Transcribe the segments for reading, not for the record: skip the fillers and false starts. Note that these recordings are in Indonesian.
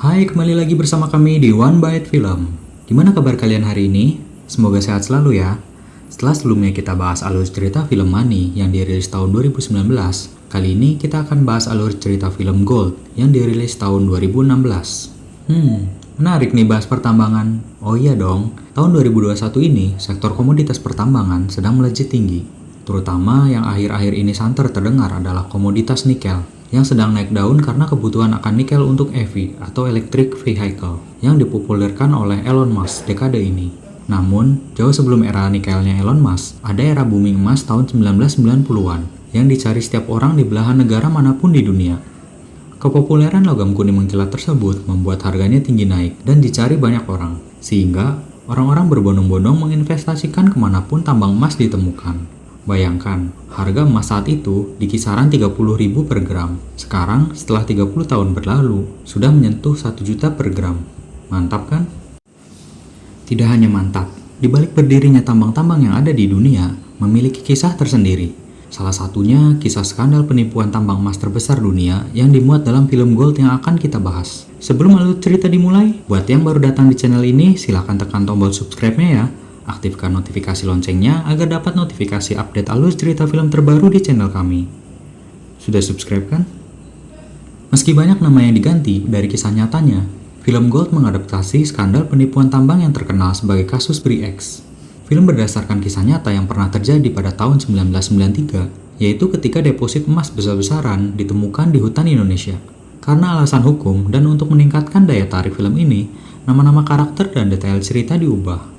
Hai, kembali lagi bersama kami di One Bite Film. Gimana kabar kalian hari ini? Semoga sehat selalu ya. Setelah sebelumnya kita bahas alur cerita film Money yang dirilis tahun 2019, kali ini kita akan bahas alur cerita film Gold yang dirilis tahun 2016. Menarik nih bahas pertambangan. Oh iya dong, tahun 2021 ini sektor komoditas pertambangan sedang melejit tinggi. Terutama yang akhir-akhir ini santer terdengar adalah komoditas nikel yang sedang naik daun karena kebutuhan akan nikel untuk EV atau Electric Vehicle yang dipopulerkan oleh Elon Musk dekade ini. Namun, jauh sebelum era nikelnya Elon Musk, ada era booming emas tahun 1990-an yang dicari setiap orang di belahan negara manapun di dunia. Kepopuleran logam kuning mengkilat tersebut membuat harganya tinggi naik dan dicari banyak orang, sehingga orang-orang berbondong-bondong menginvestasikan kemanapun tambang emas ditemukan. Bayangkan, harga emas saat itu di kisaran 30.000 per gram. Sekarang, setelah 30 tahun berlalu, sudah menyentuh 1 juta per gram. Mantap kan? Tidak hanya mantap, di balik berdirinya tambang-tambang yang ada di dunia, memiliki kisah tersendiri. Salah satunya kisah skandal penipuan tambang emas terbesar dunia yang dimuat dalam film Gold yang akan kita bahas. Sebelum alur cerita dimulai, buat yang baru datang di channel ini, silahkan tekan tombol subscribe-nya ya. Aktifkan notifikasi loncengnya agar dapat notifikasi update alur cerita film terbaru di channel kami. Sudah subscribe kan? Meski banyak nama yang diganti dari kisah nyatanya, film Gold mengadaptasi skandal penipuan tambang yang terkenal sebagai kasus Bre-X. Film berdasarkan kisah nyata yang pernah terjadi pada tahun 1993, yaitu ketika deposit emas besar-besaran ditemukan di hutan Indonesia. Karena alasan hukum dan untuk meningkatkan daya tarik film ini, nama-nama karakter dan detail cerita diubah.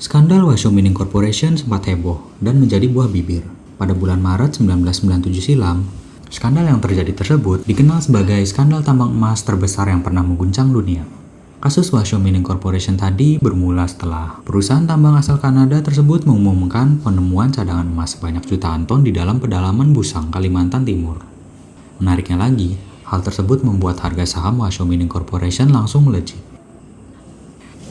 Skandal Washoe Mining Corporation sempat heboh dan menjadi buah bibir. Pada bulan Maret 1997 silam, skandal yang terjadi tersebut dikenal sebagai skandal tambang emas terbesar yang pernah mengguncang dunia. Kasus Washoe Mining Corporation tadi bermula setelah perusahaan tambang asal Kanada tersebut mengumumkan penemuan cadangan emas sebanyak jutaan ton di dalam pedalaman Busang, Kalimantan Timur. Menariknya lagi, hal tersebut membuat harga saham Washoe Mining Corporation langsung melejit.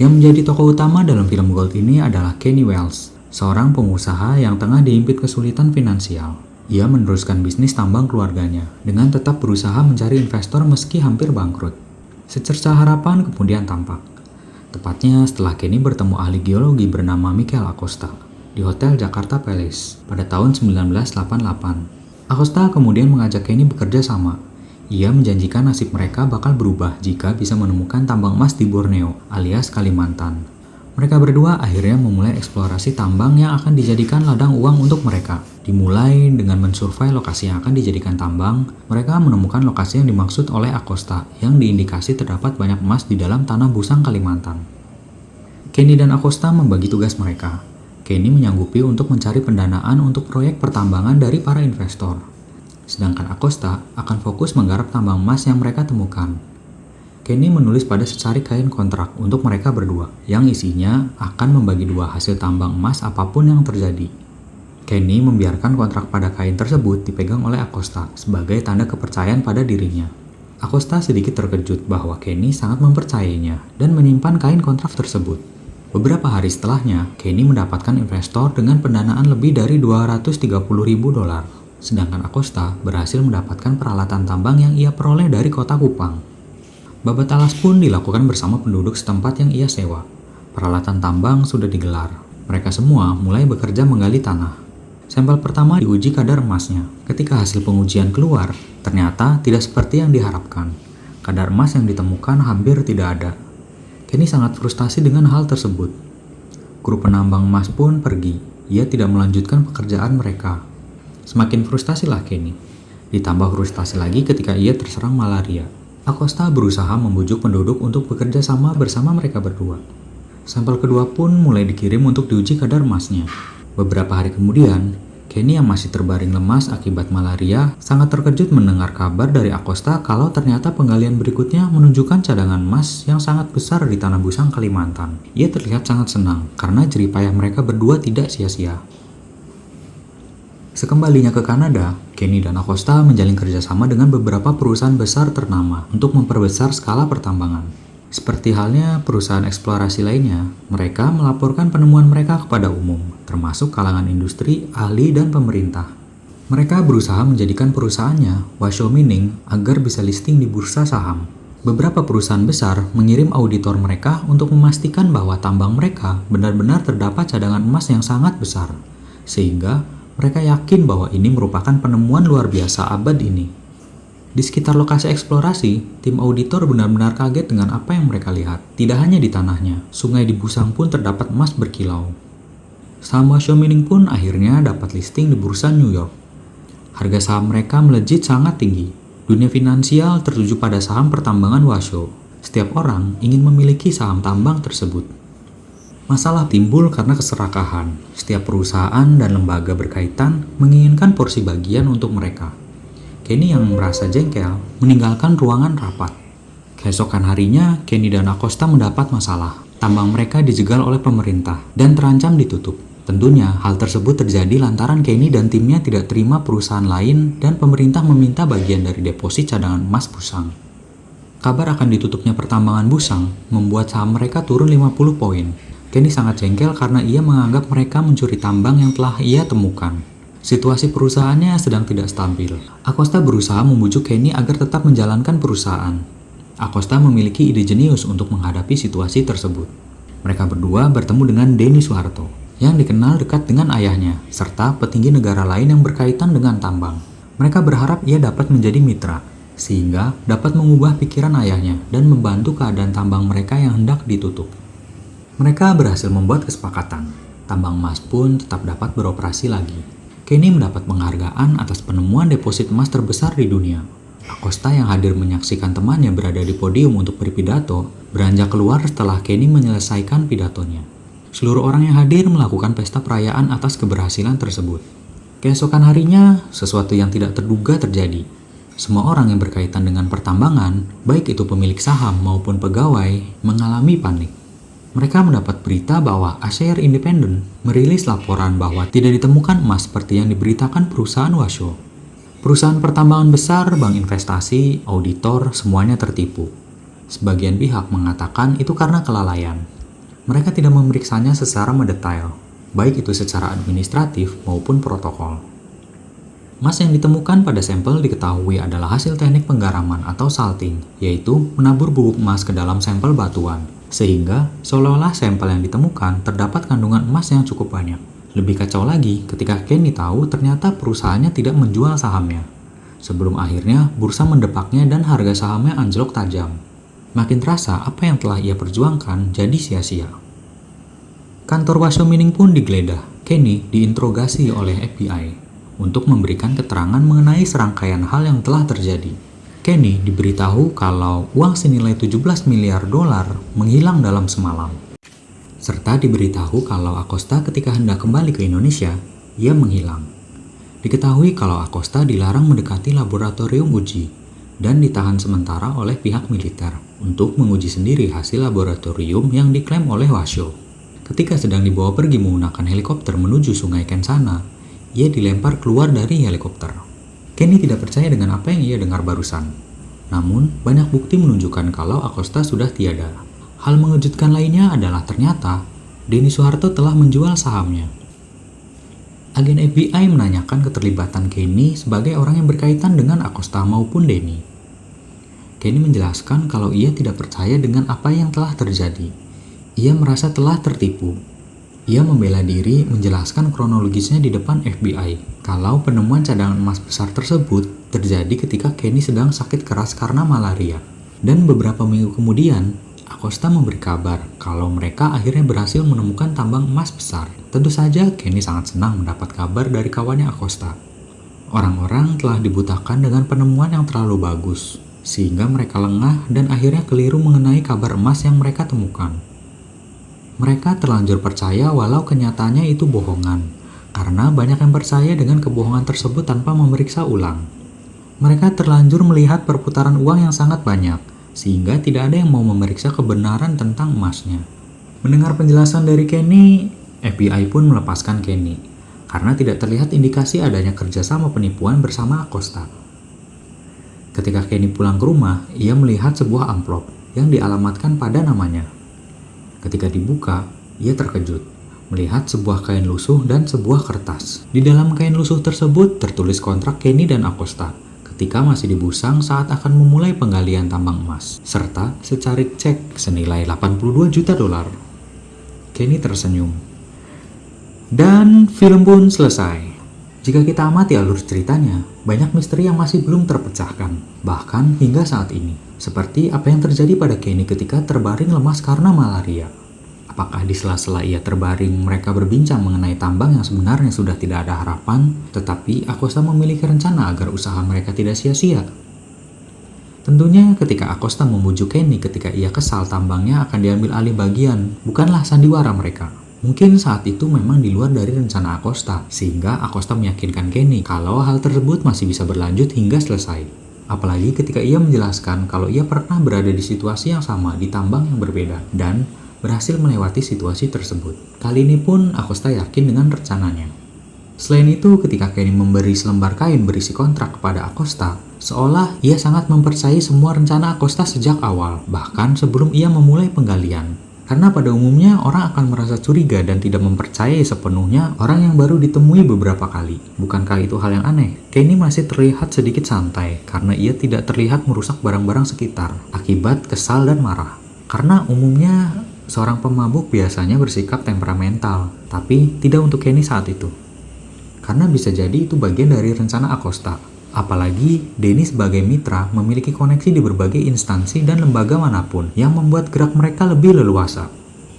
Yang menjadi tokoh utama dalam film Gold ini adalah Kenny Wells, seorang pengusaha yang tengah dihimpit kesulitan finansial. Ia meneruskan bisnis tambang keluarganya dengan tetap berusaha mencari investor meski hampir bangkrut. Secerca harapan kemudian tampak. Tepatnya setelah Kenny bertemu ahli geologi bernama Michael Acosta di Hotel Jakarta Palace pada tahun 1988. Acosta kemudian mengajak Kenny bekerja sama. Ia menjanjikan nasib mereka bakal berubah jika bisa menemukan tambang emas di Borneo alias Kalimantan. Mereka berdua akhirnya memulai eksplorasi tambang yang akan dijadikan ladang uang untuk mereka. Dimulai dengan mensurvei lokasi yang akan dijadikan tambang, mereka menemukan lokasi yang dimaksud oleh Acosta yang diindikasi terdapat banyak emas di dalam tanah Busang Kalimantan. Kenny dan Acosta membagi tugas mereka. Kenny menyanggupi untuk mencari pendanaan untuk proyek pertambangan dari para investor. Sedangkan Acosta akan fokus menggarap tambang emas yang mereka temukan. Kenny menulis pada secari kain kontrak untuk mereka berdua, yang isinya akan membagi dua hasil tambang emas apapun yang terjadi. Kenny membiarkan kontrak pada kain tersebut dipegang oleh Acosta sebagai tanda kepercayaan pada dirinya. Acosta sedikit terkejut bahwa Kenny sangat mempercayainya dan menyimpan kain kontrak tersebut. Beberapa hari setelahnya, Kenny mendapatkan investor dengan pendanaan lebih dari $230.000. Sedangkan Acosta berhasil mendapatkan peralatan tambang yang ia peroleh dari kota Kupang. Babat alas pun dilakukan bersama penduduk setempat yang ia sewa. Peralatan tambang sudah digelar. Mereka semua mulai bekerja menggali tanah. Sampel pertama diuji kadar emasnya. Ketika hasil pengujian keluar, ternyata tidak seperti yang diharapkan. Kadar emas yang ditemukan hampir tidak ada. Kenny sangat frustasi dengan hal tersebut. Kru penambang emas pun pergi. Ia tidak melanjutkan pekerjaan mereka. Semakin frustasilah Kenny. Ditambah frustasi lagi ketika ia terserang malaria. Acosta berusaha membujuk penduduk untuk bekerja sama bersama mereka berdua. Sampel kedua pun mulai dikirim untuk diuji kadar emasnya. Beberapa hari kemudian, Kenny yang masih terbaring lemas akibat malaria sangat terkejut mendengar kabar dari Acosta kalau ternyata penggalian berikutnya menunjukkan cadangan emas yang sangat besar di tanah Busang Kalimantan. Ia terlihat sangat senang karena jerih payah mereka berdua tidak sia-sia. Sekembalinya ke Kanada, Kenny dan Acosta menjalin kerjasama dengan beberapa perusahaan besar ternama untuk memperbesar skala pertambangan. Seperti halnya perusahaan eksplorasi lainnya, mereka melaporkan penemuan mereka kepada umum, termasuk kalangan industri, ahli, dan pemerintah. Mereka berusaha menjadikan perusahaannya, Washoe Mining, agar bisa listing di bursa saham. Beberapa perusahaan besar mengirim auditor mereka untuk memastikan bahwa tambang mereka benar-benar terdapat cadangan emas yang sangat besar, sehingga mereka yakin bahwa ini merupakan penemuan luar biasa abad ini. Di sekitar lokasi eksplorasi, tim auditor benar-benar kaget dengan apa yang mereka lihat. Tidak hanya di tanahnya, sungai di Busang pun terdapat emas berkilau. Saham Washo Mining pun akhirnya dapat listing di bursa New York. Harga saham mereka melejit sangat tinggi. Dunia finansial tertuju pada saham pertambangan Washo. Setiap orang ingin memiliki saham tambang tersebut. Masalah timbul karena keserakahan. Setiap perusahaan dan lembaga berkaitan menginginkan porsi bagian untuk mereka. Kenny yang merasa jengkel meninggalkan ruangan rapat. Keesokan harinya, Kenny dan Acosta mendapat masalah. Tambang mereka dijegal oleh pemerintah dan terancam ditutup. Tentunya hal tersebut terjadi lantaran Kenny dan timnya tidak terima perusahaan lain dan pemerintah meminta bagian dari deposit cadangan emas Busang. Kabar akan ditutupnya pertambangan Busang membuat saham mereka turun 50 poin. Kenny sangat jengkel karena ia menganggap mereka mencuri tambang yang telah ia temukan. Situasi perusahaannya sedang tidak stabil. Acosta berusaha membujuk Kenny agar tetap menjalankan perusahaan. Acosta memiliki ide jenius untuk menghadapi situasi tersebut. Mereka berdua bertemu dengan Denny Soeharto, yang dikenal dekat dengan ayahnya, serta petinggi negara lain yang berkaitan dengan tambang. Mereka berharap ia dapat menjadi mitra, sehingga dapat mengubah pikiran ayahnya dan membantu keadaan tambang mereka yang hendak ditutup. Mereka berhasil membuat kesepakatan. Tambang emas pun tetap dapat beroperasi lagi. Kenny mendapat penghargaan atas penemuan deposit emas terbesar di dunia. Acosta yang hadir menyaksikan temannya berada di podium untuk berpidato, beranjak keluar setelah Kenny menyelesaikan pidatonya. Seluruh orang yang hadir melakukan pesta perayaan atas keberhasilan tersebut. Keesokan harinya, sesuatu yang tidak terduga terjadi. Semua orang yang berkaitan dengan pertambangan, baik itu pemilik saham maupun pegawai, mengalami panik. Mereka mendapat berita bahwa Asia Independent merilis laporan bahwa tidak ditemukan emas seperti yang diberitakan perusahaan Washo. Perusahaan pertambangan besar, bank investasi, auditor, semuanya tertipu. Sebagian pihak mengatakan itu karena kelalaian. Mereka tidak memeriksanya secara mendetail, baik itu secara administratif maupun protokol. Emas yang ditemukan pada sampel diketahui adalah hasil teknik penggaraman atau salting, yaitu menabur bubuk emas ke dalam sampel batuan, sehingga seolah-olah sampel yang ditemukan terdapat kandungan emas yang cukup banyak. Lebih kacau lagi ketika Kenny tahu ternyata perusahaannya tidak menjual sahamnya. Sebelum akhirnya bursa mendepaknya dan harga sahamnya anjlok tajam. Makin terasa apa yang telah ia perjuangkan jadi sia-sia. Kantor Washo Mining pun digeledah. Kenny diinterogasi oleh FBI untuk memberikan keterangan mengenai serangkaian hal yang telah terjadi. Kenny diberitahu kalau uang senilai 17 miliar dolar menghilang dalam semalam. Serta diberitahu kalau Acosta ketika hendak kembali ke Indonesia, ia menghilang. Diketahui kalau Acosta dilarang mendekati laboratorium uji dan ditahan sementara oleh pihak militer untuk menguji sendiri hasil laboratorium yang diklaim oleh Washo. Ketika sedang dibawa pergi menggunakan helikopter menuju sungai Kensana, ia dilempar keluar dari helikopter. Kenny tidak percaya dengan apa yang ia dengar barusan. Namun, banyak bukti menunjukkan kalau Acosta sudah tiada. Hal mengejutkan lainnya adalah ternyata Denny Soeharto telah menjual sahamnya. Agen FBI menanyakan keterlibatan Kenny sebagai orang yang berkaitan dengan Acosta maupun Denny. Kenny menjelaskan kalau ia tidak percaya dengan apa yang telah terjadi. Ia merasa telah tertipu. Ia membela diri menjelaskan kronologisnya di depan FBI kalau penemuan cadangan emas besar tersebut terjadi ketika Kenny sedang sakit keras karena malaria. Dan beberapa minggu kemudian, Acosta memberi kabar kalau mereka akhirnya berhasil menemukan tambang emas besar. Tentu saja Kenny sangat senang mendapat kabar dari kawannya Acosta. Orang-orang telah dibutakan dengan penemuan yang terlalu bagus, sehingga mereka lengah dan akhirnya keliru mengenai kabar emas yang mereka temukan. Mereka terlanjur percaya walau kenyataannya itu bohongan, karena banyak yang percaya dengan kebohongan tersebut tanpa memeriksa ulang. Mereka terlanjur melihat perputaran uang yang sangat banyak, sehingga tidak ada yang mau memeriksa kebenaran tentang emasnya. Mendengar penjelasan dari Kenny, FBI pun melepaskan Kenny, karena tidak terlihat indikasi adanya kerjasama penipuan bersama Acosta. Ketika Kenny pulang ke rumah, ia melihat sebuah amplop yang dialamatkan pada namanya. Ketika dibuka, ia terkejut melihat sebuah kain lusuh dan sebuah kertas. Di dalam kain lusuh tersebut tertulis kontrak Kenny dan Acosta. ketika masih di Busang saat akan memulai penggalian tambang emas, serta secarik cek senilai 82 juta dolar. Kenny tersenyum. Dan film pun selesai. Jika kita amati alur ceritanya, banyak misteri yang masih belum terpecahkan, bahkan hingga saat ini. Seperti apa yang terjadi pada Kenny ketika terbaring lemas karena malaria. Apakah di sela-sela ia terbaring mereka berbincang mengenai tambang yang sebenarnya sudah tidak ada harapan, tetapi Acosta memiliki rencana agar usaha mereka tidak sia-sia? Tentunya ketika Acosta membujuk Kenny ketika ia kesal tambangnya akan diambil alih bagian, bukanlah sandiwara mereka. Mungkin saat itu memang di luar dari rencana Acosta, sehingga Acosta meyakinkan Kenny kalau hal tersebut masih bisa berlanjut hingga selesai. Apalagi ketika ia menjelaskan kalau ia pernah berada di situasi yang sama di tambang yang berbeda, dan berhasil melewati situasi tersebut. Kali ini pun Acosta yakin dengan rencananya. Selain itu, ketika Kenny memberi selembar kain berisi kontrak kepada Acosta, seolah ia sangat mempercayai semua rencana Acosta sejak awal, bahkan sebelum ia memulai penggalian. Karena pada umumnya orang akan merasa curiga dan tidak mempercayai sepenuhnya orang yang baru ditemui beberapa kali. Bukankah itu hal yang aneh? Kenny masih terlihat sedikit santai karena ia tidak terlihat merusak barang-barang sekitar akibat kesal dan marah. Karena umumnya seorang pemabuk biasanya bersikap temperamental, tapi tidak untuk Kenny saat itu. Karena bisa jadi itu bagian dari rencana Acosta. Apalagi Denny sebagai mitra memiliki koneksi di berbagai instansi dan lembaga manapun yang membuat gerak mereka lebih leluasa.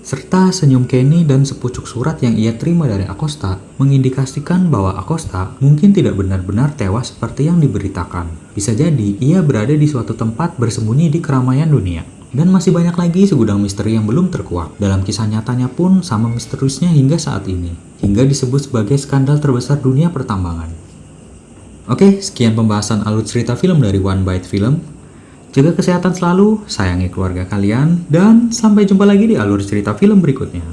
Serta senyum Kenny dan sepucuk surat yang ia terima dari Acosta mengindikasikan bahwa Acosta mungkin tidak benar-benar tewas seperti yang diberitakan. Bisa jadi ia berada di suatu tempat bersembunyi di keramaian dunia. Dan masih banyak lagi segudang misteri yang belum terkuak. Dalam kisah nyatanya pun sama misteriusnya hingga saat ini. Hingga disebut sebagai skandal terbesar dunia pertambangan. Oke, sekian pembahasan alur cerita film dari One Bite Film. Jaga kesehatan selalu, sayangi keluarga kalian, dan sampai jumpa lagi di alur cerita film berikutnya.